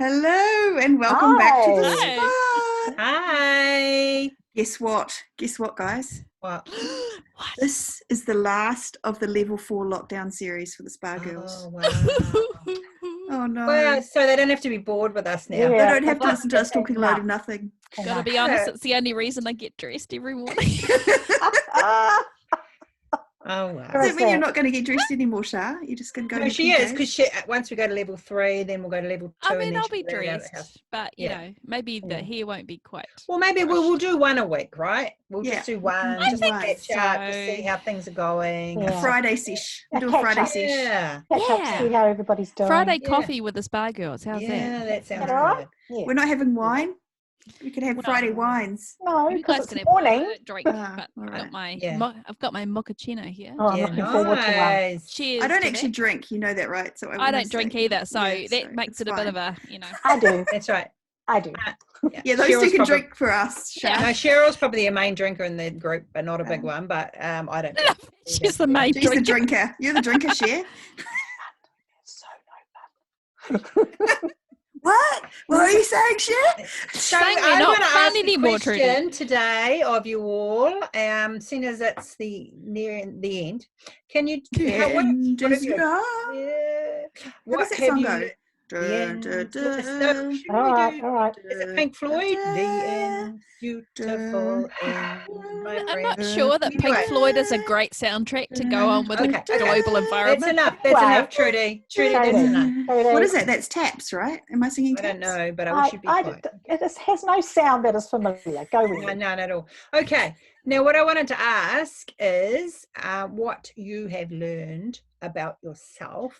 Hello and welcome back to the Hi. spa. Hi. Guess what? Guess what, guys? What? What? This is the last of the level 4 lockdown series for the Spa Girls. Oh, wow. Oh no. Well, so they don't have to be bored with us now. They Yeah. don't have to listen to us talking a load of nothing. Gotta be honest, it's the only reason I get dressed every morning. Oh, wow. Does that mean you're not going to get dressed anymore, Shah? You're just going to go No, in your she is, PJs? because once we go to level 3, then we'll go to level 2. I mean, and then I'll she'll be let it out of the house. dressed, but you know, maybe the hair won't be quite. Well, maybe we'll do one a week, right? We'll Yeah. just do one, I just think catch up to see so. how things are going. A Yeah. Friday sesh. A Do a Friday catch-up. sesh. Yeah. Catch up, see how everybody's doing. Oh, Friday Yeah. coffee with the Spa Girls. How's Yeah, that? that Is sounds that all right? good. Yeah. We're not having wine? We could have Well, Friday wines. No, Oh, because Oh, it's it's can morning. I don't drink, Ah, but all I've right. got my Yeah. I've got my mochaccino here. Oh, I'm looking forward to one. nice. Cheers. I don't to actually that. drink, you know that, right? So I don't drink either, so that so makes it's it a bit of fine. a, I do. That's right. I do. Yeah, those Cheryl's two can probably- drink for us, Shah. Yeah. No, Cheryl's probably a main drinker in the group, but not a big one. But I don't. drink She's either. the main She's the drinker. drinker. You're the drinker, Cher. So no fun. What? What are you saying, Cher? So Saying we're I'm not going to fun ask a anymore, Trudy. question today of you all. Seeing as it's near the end, can you? End what is have you? nigh. Yeah. How What does that have song you? go? The end. Da, Yes, da, no, da, should All we right, do- all right. Is it Pink Floyd? The end, beautiful da, end, my I'm friend. not sure that Pink Anyway. Floyd is a great soundtrack to go on with Okay, a global That's environment. enough. That's Anyway. enough, Trudy. Trudy, that's Trudy. enough. What is that? That's taps, right? Am I singing I taps? don't know, but I wish you'd be quiet. It has no sound that is familiar. Go with No, it. none at all. Okay. Now, what I wanted to ask is what you have learned about yourself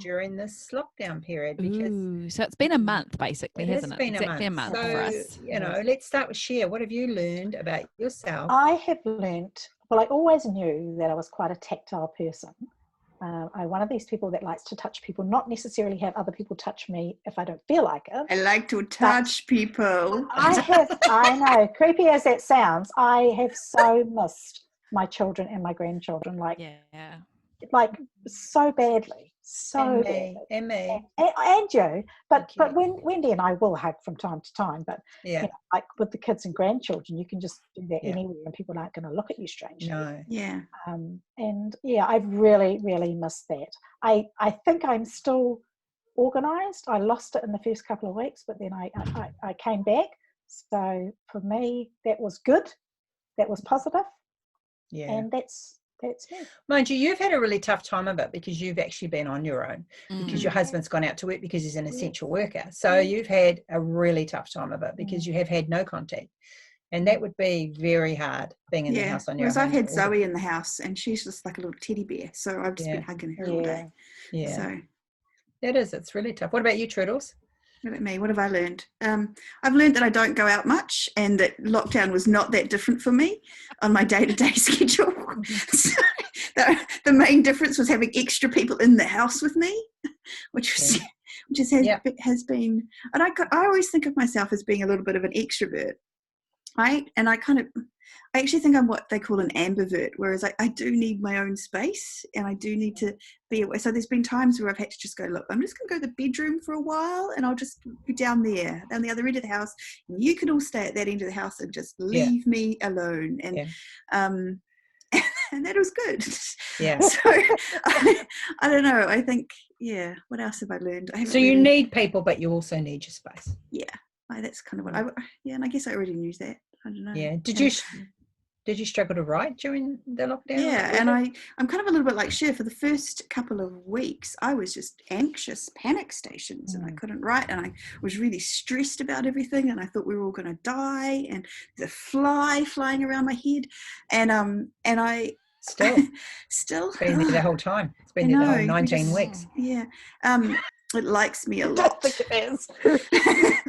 during this lockdown period, because Ooh, so it's been a month basically, hasn't it? been Exactly a month. for us. You know, let's start with Cher. What have you learned about yourself? I have learnt, well, I always knew that I was quite a tactile person. I'm one of these people that likes to touch people, not necessarily have other people touch me if I don't feel like it. I like to touch people. I know, creepy as that sounds, I have so missed my children and my grandchildren, like so badly. So badly. And me. And you, but Wendy and I will hug from time to time. But Yeah, like with the kids and grandchildren, you can just do that anywhere, and people aren't going to look at you strangely. no, Yeah. And yeah, I've really, really missed that. I think I'm still organised. I lost it in the first couple of weeks, but then I came back. So for me, that was good. That was positive. yeah. And that's me. Mind you, you've had a really tough time of it because you've actually been on your own, because your husband's gone out to work because he's an essential worker. So you've had a really tough time of it because you have had no contact. And that would be very hard being in the house on your own. Whereas I've had Zoe in the house and she's just like a little teddy bear. So I've just been hugging her all day. Yeah. So it's really tough. What about you, Toodles? what about me? What have I learned? I've learned that I don't go out much and that lockdown was not that different for me on my day-to-day schedule. So the main difference was having extra people in the house with me, which has been, and I always think of myself as being a little bit of an extrovert, right? And I actually think I'm what they call an ambivert, whereas I do need my own space and I do need to be away. So there's been times where I've had to just go, look, I'm just going to go to the bedroom for a while and I'll just be down the other end of the house. And you can all stay at that end of the house and just leave me alone. And and that was good. Yeah. So I don't know. I think, what else have I learned? So you need people, but you also need your space. Yeah. That's kind of what and I guess I already knew that. I don't know. Yeah. Did you struggle to write during the lockdown? Yeah, and I'm kind of a little bit like Cher. For the first couple of weeks, I was just anxious, panic stations, and I couldn't write, and I was really stressed about everything, and I thought we were all going to die, and there's a fly flying around my head, and I still it's been there the whole time. It's been there the whole 19 weeks. Yeah, it likes me a lot. I don't think it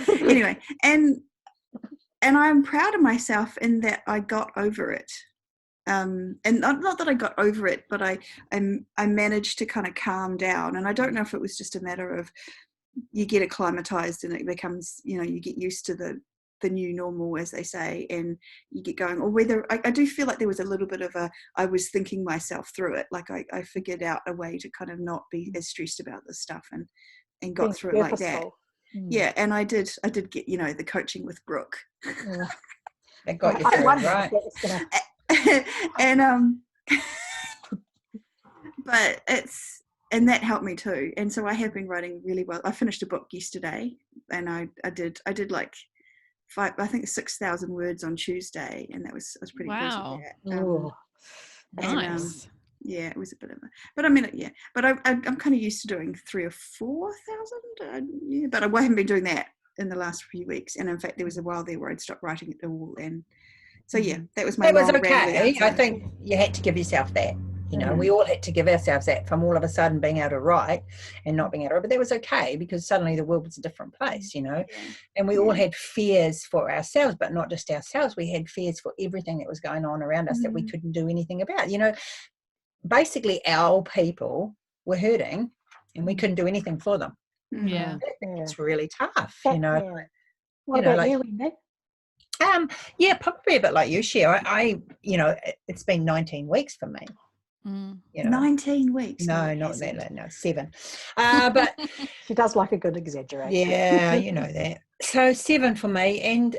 is. Anyway, and I'm proud of myself in that I got over it. And not that I got over it, but I managed to kind of calm down. And I don't know if it was just a matter of you get acclimatized and it becomes, you get used to the new normal, as they say, and you get going. Or whether I do feel like there was a little bit of I was thinking myself through it. Like I figured out a way to kind of not be as stressed about this stuff and got through it like that. Yeah, and I did get, you know, the coaching with Brooke. Yeah. That got you I through, wondered right? if that was gonna. And but and that helped me too. And so I have been writing really well. I finished a book yesterday, and I did like 6,000 words on Tuesday, and I was pretty pleased Wow. with that. Oh, and, Nice. yeah, it was a bit of a, but I mean, yeah, but I'm kind of used to doing 3,000 or 4,000. Yeah, but I haven't been doing that in the last few weeks. And in fact, there was a while there where I'd stopped writing at all. And so, yeah, that was my It was long rambly okay. answer. I think you had to give yourself that. You know, we all had to give ourselves that from all of a sudden being able to write and not being able to write. But that was okay because suddenly the world was a different place, you know. Yeah. And we all had fears for ourselves, but not just ourselves. We had fears for everything that was going on around us that we couldn't do anything about. You know, basically our people were hurting and we couldn't do anything for them. Yeah. It's really tough, you know. Yeah. What you know, about like, you, Wendy? yeah, probably a bit like you, Cher. I you know, it's been 19 weeks for me. Mm. You know, 19 weeks. no, it not hasn't. that. No, 7. But She does like a good exaggeration. yeah, you know that. So 7 for me, and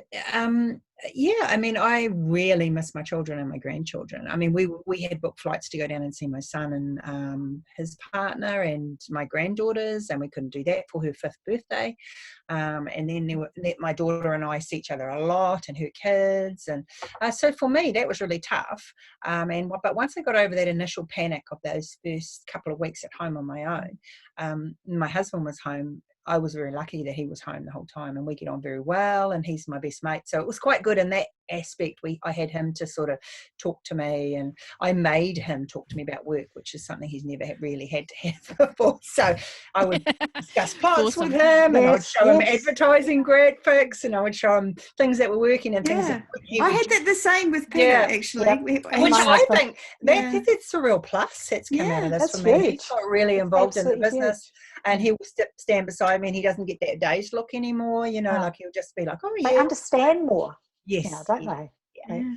yeah, I mean, I really miss my children and my grandchildren. I mean, we had booked flights to go down and see my son and his partner and my granddaughters, and we couldn't do that for her 5th birthday. And then my daughter and I see each other a lot, and her kids, and so for me that was really tough. But once I got over that initial panic of those first couple of weeks at home on my own, my husband was home. I was very lucky that he was home the whole time, and we get on very well, and he's my best mate. So it was quite good in that aspect. I had him to sort of talk to me, and I made him talk to me about work, which is something he's never really had to have before. So I would discuss plots Awesome. with him, and I would Yes, show him yes. advertising graphics, and I would show him things that were working and things Yeah. that he I would had that the same with Peter, Yeah. actually. Yep. We- And which my I husband. think Yeah. that's a real plus that's come out of this That's for me. huge. He's got really involved in the Absolutely business, and he will stand beside me, and he doesn't get that dazed look anymore. You know, No. like he'll just be like, "Oh They yeah, understand more yes." now, don't yeah. they? Yeah.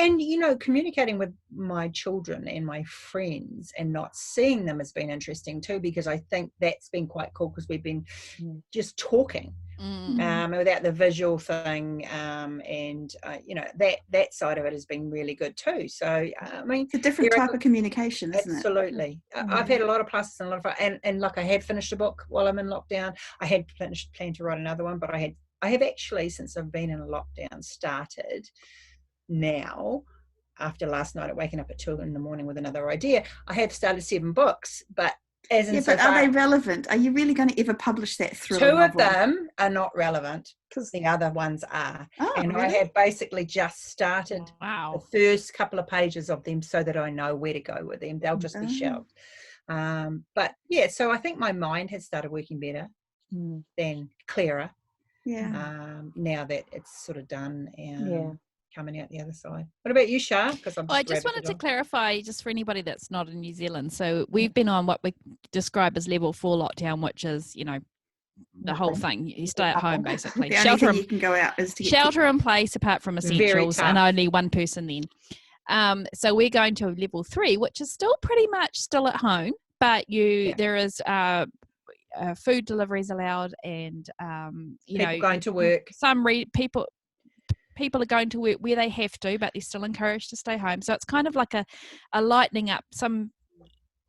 And you know, communicating with my children and my friends and not seeing them has been interesting too, because I think that's been quite cool because we've been just talking. Mm. Without the visual thing, and you know, that side of it has been really good too. So I mean, It's a different there are type of communication, isn't it? absolutely. I've had a lot of pluses and a lot of fun, and like I had finished a book while I'm in lockdown. I had planned to write another one, but I have actually, since I've been in a lockdown, started now, after last night at waking up at 2 a.m. with another idea, I have started 7 books, but as in Yeah, so but are far, they relevant? Are you really going to ever publish that thriller 2 of novel? them are not relevant. Because The other ones are. Oh, And I really? have basically just started the Wow. first couple of pages of them so that I know where to go with them. They'll just be Oh. shelved. But yeah, so I think my mind has started working better, then clearer, Yeah. now that it's sort of done and Yeah. coming out the other side. What about you, Shah? Because Well, I just wanted to clarify, just for anybody that's not in New Zealand. So we've been on what we describe as level 4 lockdown, which is, you know, the whole thing. You stay at home, basically. The only Shelter thing you can go out is to get shelter in place apart from Very essentials, and tough. only one person then. So we're going to level 3, which is still pretty much still at home, but there is food deliveries allowed, and you people know, going to work. some people are going to work where they have to, but they're still encouraged to stay home. So it's kind of like a lightening up,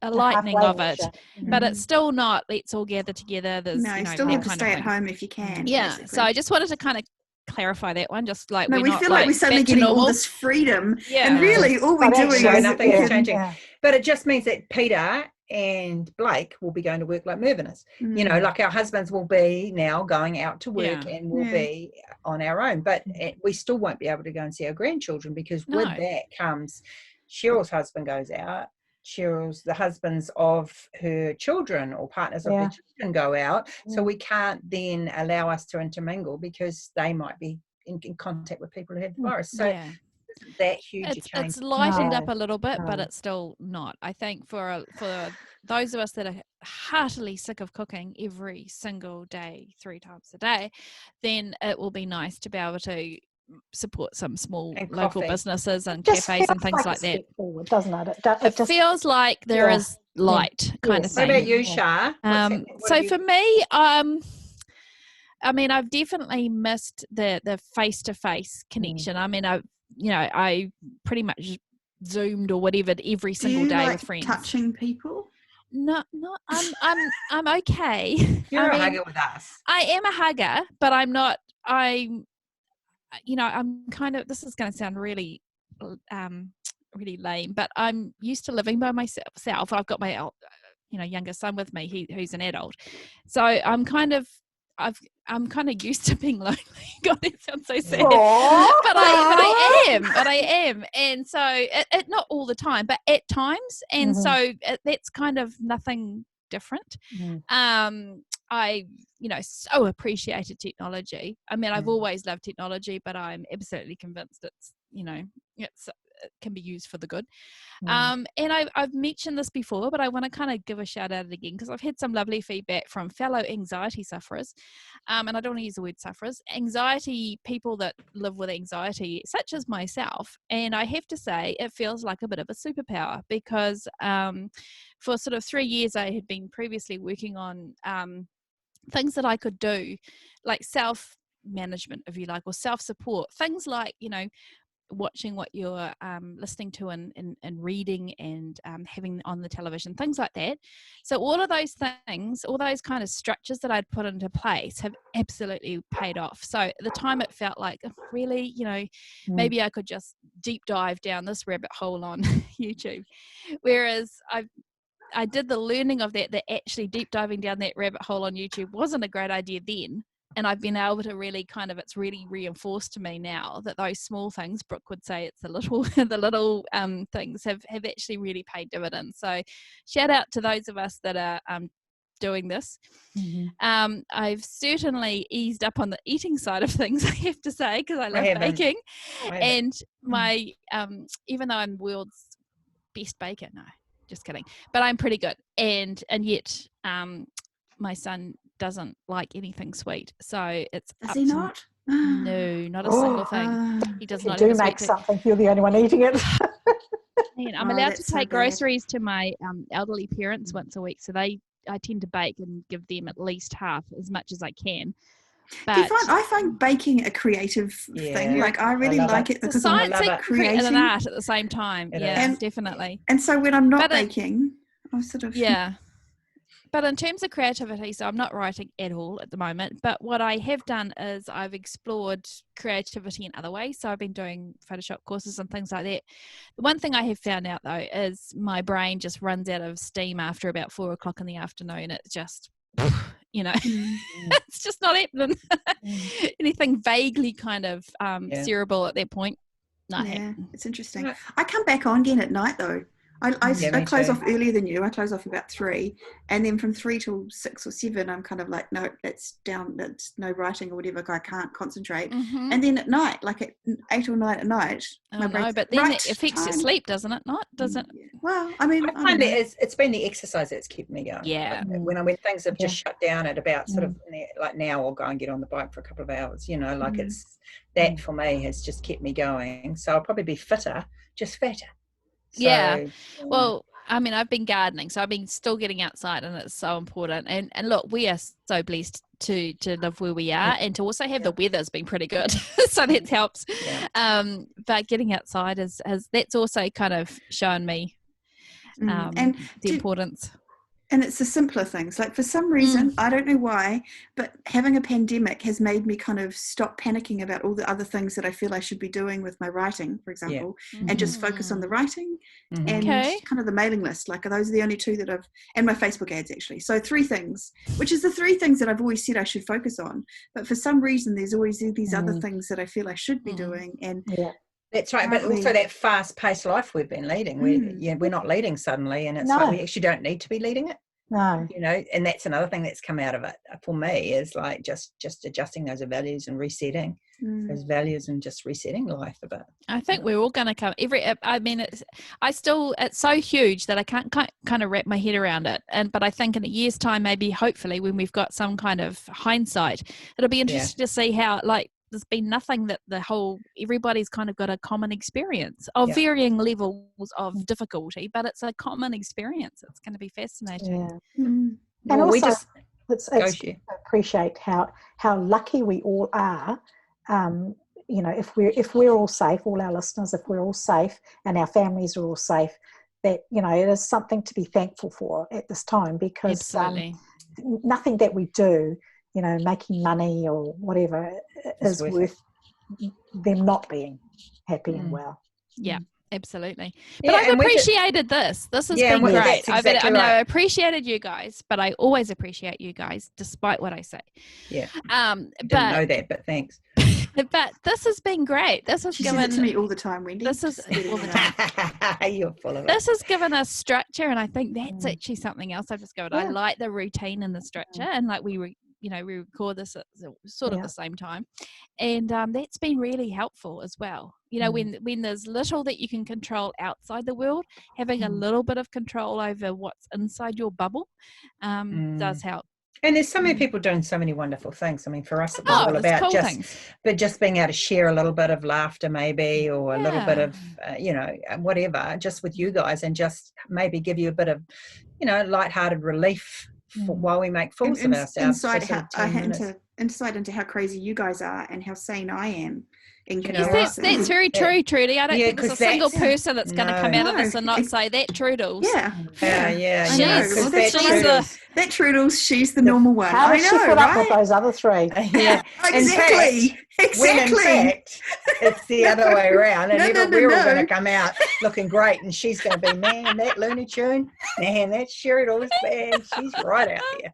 a lightening of it, but it's still not let's all gather together. There's, No, you you know, still that have to kind stay of at thing. home if you can. Yeah. basically. So I just wanted to kind of clarify that one, just like No, we're we not feel like we're suddenly back to getting all normal. this freedom, Yeah. and really all we're But doing actually, is nothing is yeah. changing. But it just means that Peter and Blake will be going to work like Mervyn is. You know, like our husbands will be now going out to work and we'll be on our own. But we still won't be able to go and see our grandchildren because with that comes Cheryl's husband goes out. The husbands of her children or partners of their children go out. So we can't then allow us to intermingle because they might be in contact with people who have the virus. So that huge change. It's lightened up No, a little bit, but no. it's still not. I think for those of us that are heartily sick of cooking every single day, 3 times a day, then it will be nice to be able to support some small And local coffee. businesses and Just cafes and feels things a like that. step forward, doesn't it? It just feels like there is light kind of Yes. What thing. about you, Shah? So for me, I mean, I've definitely missed the face-to-face connection. I mean, I pretty much Zoomed or whatever every Do single you day like with friends. touching people? No, I'm okay. You're I a mean, hugger with us. I am a hugger, but I'm not. I'm kind of. This is going to sound really, really lame, but I'm used to living by myself. I've got my, younger son with me, who's an adult, so I'm kind of used to being lonely. God, that sounds so sad. But I am. And so it not all the time, but at times. And so that's kind of nothing different. I, so appreciated technology. I mean, I've always loved technology, but I'm absolutely convinced it can be used for the good. And I've mentioned this before, but I want to kind of give a shout out again because I've had some lovely feedback from fellow anxiety sufferers. And I don't want to use the word sufferers, anxiety, people that live with anxiety, such as myself. And I have to say, it feels like a bit of a superpower because for sort of 3 years, I had been previously working on things that I could do, like self-management, if you like, or self-support. Things like, watching what you're listening to and reading and having on the television, things like that. So all of those things, all those kind of structures that I'd put into place have absolutely paid off. So at the time it felt like, really, maybe I could just deep dive down this rabbit hole on YouTube. Whereas I did the learning of that actually deep diving down that rabbit hole on YouTube wasn't a great idea then. And I've been able to really it's really reinforced to me now that those small things, Brooke would say it's the little things have actually really paid dividends. So shout out to those of us that are doing this. I've certainly eased up on the eating side of things, I have to say, because I love baking. And my, even though I'm world's best baker, no, just kidding, but I'm pretty good. And yet my son doesn't like anything sweet, so it's Does he not? No, not a single thing. He does not. Do make something. You're the only one eating it. And I'm allowed to take groceries to my elderly parents once a week, so I tend to bake and give them at least half as much as I can. But I find baking a creative thing. Like I really like it because I'm creating and an art at the same time. Definitely. And so when I'm not baking, I'm sort of But in terms of creativity, so I'm not writing at all at the moment, but what I have done is I've explored creativity in other ways. So I've been doing Photoshop courses and things like that. The one thing I have found out though is my brain just runs out of steam after about 4 o'clock in the afternoon. It's just, it's just not happening. Anything vaguely kind of cerebral at that point. It's interesting. I come back on again at night though. I close off earlier than you. I close off about 3, and then from 3 till 6 or 7, I'm kind of like, no, it's down. It's no writing or whatever. I can't concentrate. And then at night, like at 8 or 9 at night, but then it affects your sleep, doesn't it? Not does it? Well, I mean, I find it's been the exercise that's kept me going. Yeah. When things have just shut down at about sort of like now, I'll go and get on the bike for a couple of hours. It's that for me has just kept me going. So I'll probably be fitter, just fatter. So, well, I mean, I've been gardening, so I've been still getting outside, and it's so important. And look, we are so blessed to live where we are, and to also have the weather's been pretty good, so that helps. But getting outside has that's also kind of shown me the importance. And it's the simpler things. Like for some reason, I don't know why, but having a pandemic has made me kind of stop panicking about all the other things that I feel I should be doing with my writing, for example, and just focus on the writing and kind of the mailing list. Like those are the only 2 that and my Facebook ads actually. So 3 things, which is the 3 things that I've always said I should focus on. But for some reason, there's always these other things that I feel I should be doing. And that's right, but also that fast-paced life we've been leading. We're not leading suddenly, and it's like we actually don't need to be leading it. No, and that's another thing that's come out of it for me is like just adjusting those values and resetting those values and just resetting life a bit. I think we're all going to come it's so huge that I can't kind of wrap my head around it. But I think in a year's time, maybe hopefully when we've got some kind of hindsight, it'll be interesting to see how there's been nothing that everybody's kind of got a common experience of varying levels of difficulty, but it's a common experience. It's going to be fascinating. And it's Go, good Cher. to appreciate how lucky we all are. You know, if we're all safe, all our listeners, if we're all safe and our families are all safe, that, you know, it is something to be thankful for at this time, because Absolutely. nothing that we do, you know, making money or whatever, It's is worth worth them not being happy and Mm. well. Yeah, absolutely. But Yeah, I've and we could- appreciated this. This has Yeah, been and great. that's exactly I mean, I right. appreciated you guys, but I always appreciate you guys, despite what I say. Yeah. Didn't But know that, but thanks. but this has been great. This has She says it to given me all the time, Wendy. this is Just letting all you the know. time. You're full of it. This has given us structure, and I think that's Mm. actually something else I've discovered. I Yeah. like the routine and the structure, and like we record this at sort of Yeah. the same time, and that's been really helpful as well. You know, when there's little that you can control outside the world, having a little bit of control over what's inside your bubble does help. And there's so many people doing so many wonderful things. I mean, for us, it was Oh, all there's about cool just, things. but just being able to share a little bit of laughter, maybe, or a little bit Yeah. of, you know, whatever, just with you guys, and just maybe give you a bit of, you know, lighthearted relief while we make fools of ourselves. for sort of 10 minutes. Insight into how crazy you guys are and how sane I am in You know Yes, what? comparison. that's very true, Trudy. I don't Yeah, think there's a 'cause single that's- person that's going to come out of this and not say that Trudels. Yeah. Yeah, I know. She's- Well, that's she's right. the- That Trudels, she's the normal one. How I does know, she put up with right? those other three? Yeah. Exactly. When in fact, it's the other way around, and No, we're all no. going to come out looking great, and she's going to be, man, that Looney Tune, man, that Sherry man, she's right out there.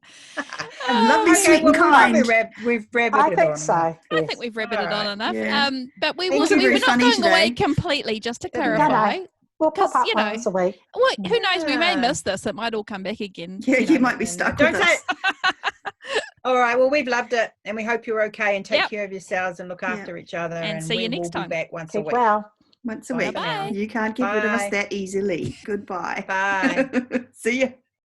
Lovely, sweet, and we've kind. rabbited I it think on. so. I Yes. think we've rabbited on Alright. enough. Yeah. But we Thank will. you, We very were not funny going away today. completely. Just to No, no. clarify, We'll pop 'Cause, up you know, once a week. what, who knows? We may Yeah. miss this. It might all come back again. Yeah, you you know. might be stuck Don't with say. us. All right. Well, we've loved it, and we hope you're okay, and take Yep. care of yourselves, and look after each other. And see you we next will time. Be back once a Keep week. well. Once a Bye week. for now. You can't get rid of us Bye. that easily. Goodbye. Bye. See ya.